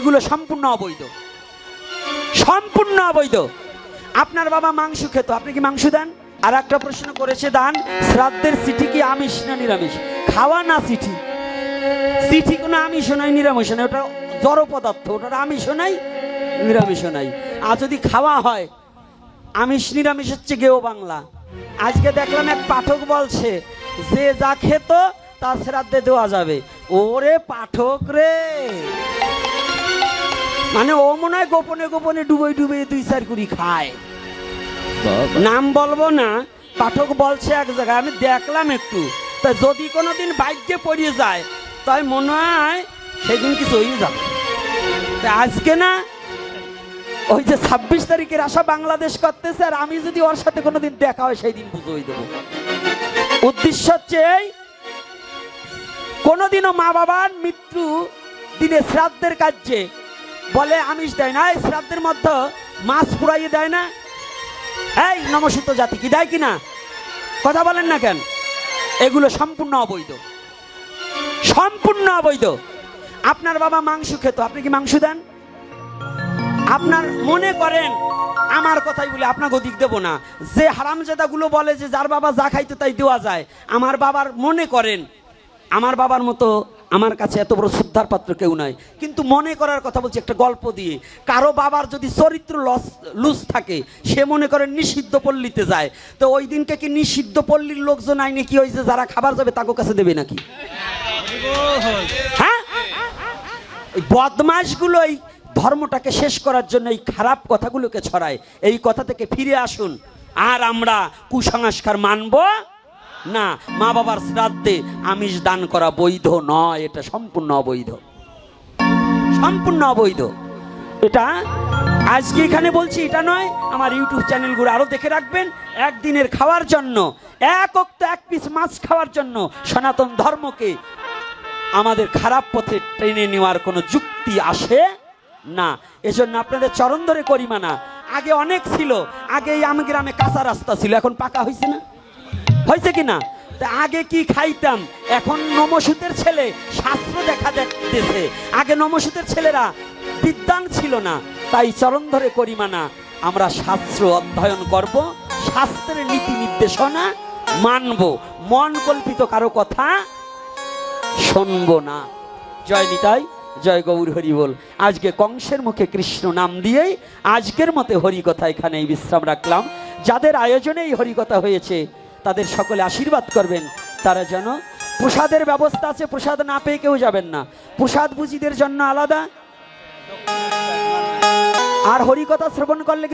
এগুলো সম্পূর্ণ অবৈধ, সম্পূর্ণ অবৈধ। আপনার বাবা মাংস খেত, আপনি কি মাংস দেন? আর একটা প্রশ্ন করেছে, দান শ্রাদ্ধের চিঠি কি আমিষ না নিরামিষ? খাওয়া না চিঠি, চিঠি কোনো আমিষ নাই নিরামিষ নাই, ওটা জড় পদার্থ, ওটার আমিষ নাই নিরামিষ নাই। আর যদি খাওয়া হয়, আমিষ নিরামিষ হচ্ছে গেও বাংলা। আজকে দেখলাম এক পাঠক বলছে যে যা খেত তা শ্রাদ্ধে দেওয়া যাবে। ওরে পাঠক রে, মানে ও মনে হয় গোপনে গোপনে ডুবে ডুবে 2-4 কুড়ি খায়। নাম বলবো না, পাঠক বলছে এক জায়গায়, আমি দেখলাম একটু। তা যদি কোনোদিন বাইকে পড়িয়ে যায় তাই মনে হয় সেদিন কিছু হয়ে যাবে। তা আজকে না ওই যে 26 তারিখের আশা বাংলাদেশ করতেছে, আর আমি যদি ওর সাথে কোনোদিন দেখা হয় সেই দিন বুঝোই দেবো। উদ্দেশ্য হচ্ছে কোনোদিনও মা বাবার মৃত্যু দিনে শ্রাদ্ধের কাজে বলে আমিষ দেয় না। এই শ্রাদ্ধের মধ্যে মাছ পুড়াইয়ে দেয় না? এই নমস্কৃত জাতি কি দেয় কিনা? কথা বলেন না কেন? এগুলো সম্পূর্ণ অবৈধ, সম্পূর্ণ অবৈধ। আপনার বাবা মাংস খেত, আপনি কি মাংস দেন? আপনার মনে করেন, আমার কথাই বলে আপনাকে দিক দেব না, যে হারামজাদাগুলো বলে যে যার বাবা যা খাইতো তাই দেওয়া যায়, আমার বাবার মনে করেন, আমার বাবার মতো আমার কাছে এত বড় শ্রদ্ধার পাত্র কেউ নাই, কিন্তু মনে করার কথা বলছি একটা গল্প দিয়ে। কারো বাবার যদি চরিত্র লুজ থাকে, সে মনে করেন নিষিদ্ধ পল্লীতে যায়, তো ওই দিনকে কি নিষিদ্ধ পল্লীর লোকজন আইনে কি হয়েছে যারা খাবার যাবে তাকে কাছে দেবে নাকি? হ্যাঁ, বদমাশগুলো এই ধর্মটাকে শেষ করার জন্য এই খারাপ কথাগুলোকে ছড়ায়। এই কথা থেকে ফিরে আসুন, আর আমরা কুসংস্কার মানব না। মা বাবার শ্রাদ্ধে আমিষ দান করা বৈধ নয়, এটা সম্পূর্ণ অবৈধ, সম্পূর্ণ অবৈধ। এটা আজকে এখানে বলছি, এটা নয়, আমার ইউটিউব চ্যানেলগুলো আরো দেখে রাখবেন। একদিনের খাওয়ার জন্য, এক ওক্ত এক পিস মাছ খাওয়ার জন্য সনাতন ধর্মকে আমাদের খারাপ পথে টেনে নেওয়ার কোনো যুক্তি আসে না। এজন্য আপনাদের চরণ ধরে করি মানা। আগে অনেক ছিল, আগে এই গ্রামে কাঁচা রাস্তা ছিল, এখন পাকা হয়েছে না? হয়েছে কিনা? আগে কি খাইতাম, এখন নমসূতের ছেলে শাস্ত্র দেখা দেখতেছে। আগে নমসূতের ছেলেরা বিদ্বান ছিল না, তাই চরণ ধরে করি মানা। আমরা শাস্ত্র অধ্যয়ন করব, শাস্ত্রের নীতি নির্দেশনা মানব, মন কল্পিত কারো কথা শুনবো না। জয় নিতাই, জয় গৌর হরি বল। আজকে কংসের মুখে কৃষ্ণ নাম দিয়েই আজকের মতে হরিকথা এখানেই বিশ্রাম রাখলাম। যাদের আয়োজনে এই হরিকথা হয়েছে তাদের সকলে আশীর্বাদ করবেন, তারা যেন, প্রসাদের ব্যবস্থা আছে, প্রসাদ না পেয়ে কেউ যাবেন না, প্রসাদ বুঝিদের জন্য আলাদা, আর হরিকথা শ্রবণ করলে